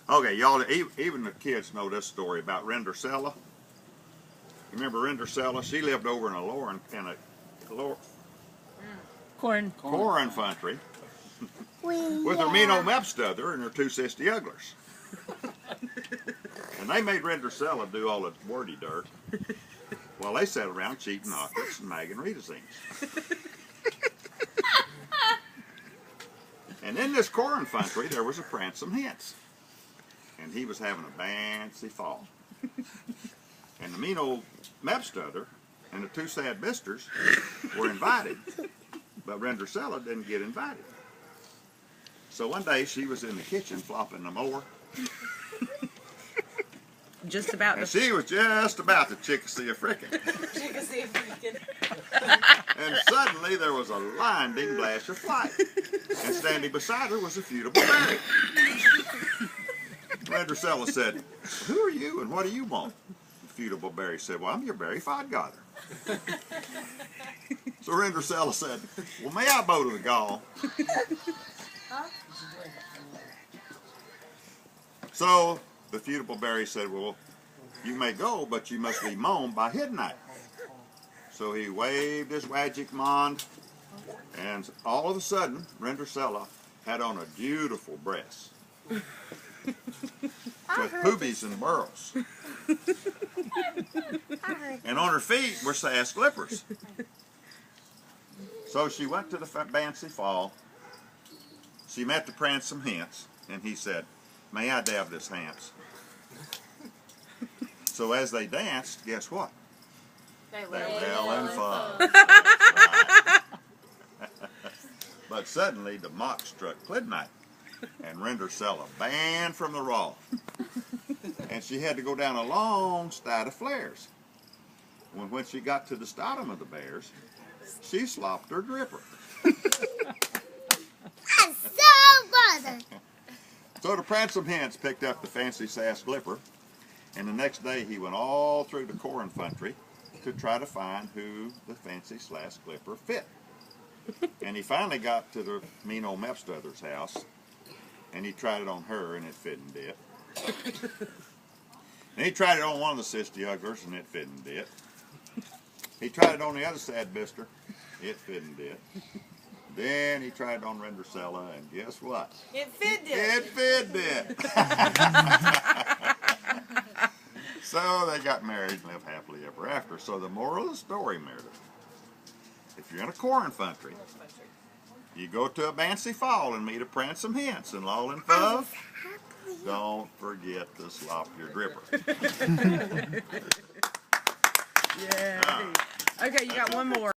Okay, y'all, even the kids know this story about Rindercella. You remember Rindercella? She lived over in a corn country with her mean old mapstother and her two sissy ugglers. And they made Rindercella do all the wordy dirt while they sat around cheating knockers and magging Rita-zines. And in this corn country there was a pransome Hens. And he was having a fancy fall. And the mean old mapstother and the two sad bisters were invited, but Rindercella didn't get invited. So one day she was in the kitchen flopping the mower. Just about. And she was just about to chickasee a frickin'. And suddenly there was a blinding flash of light. And standing beside her was a feudable berry. Rindercella said, "Who are you and what do you want?" The feudable berry said, "Well, I'm your berry fodgather." So Rindercella said, "Well, may I bow to the gall?" So the feudable berry said, "Well, you may go, but you must be mown by midnight." So he waved his magic wand, and all of a sudden, Rindercella had on a beautiful dress with boobies and burls. And on her feet were sass slippers. So she went to the fancy fall. She met the pransome Hens, and he said, "May I dab this Hants?" So as they danced, guess what? They were having fun. Right. But suddenly the mock struck midnight, and Rindercella banned from the raw. And she had to go down a long stide of flares. When she got to the bottom of the bears, she slopped her dripper. So the pransome Hens picked up the fancy sass glipper, and the next day he went all through the corn country to try to find who the fancy sass glipper fit. And he finally got to the mean old mapstother's house, and he tried it on her, and it fitting did. And he tried it on one of the sissy ugglers, and it fitting did. He tried it on the other sad bister, it fitting did. Then he tried it on Rindercella, and guess what? It fit did. It fit did. So they got married and lived happily ever after. So the moral of the story, Meredith, if you're in a corn country, you go to a fancy fall and meet a pransome Hens, and all in love, don't forget to slop your dripper. Yeah. Okay, you got one more.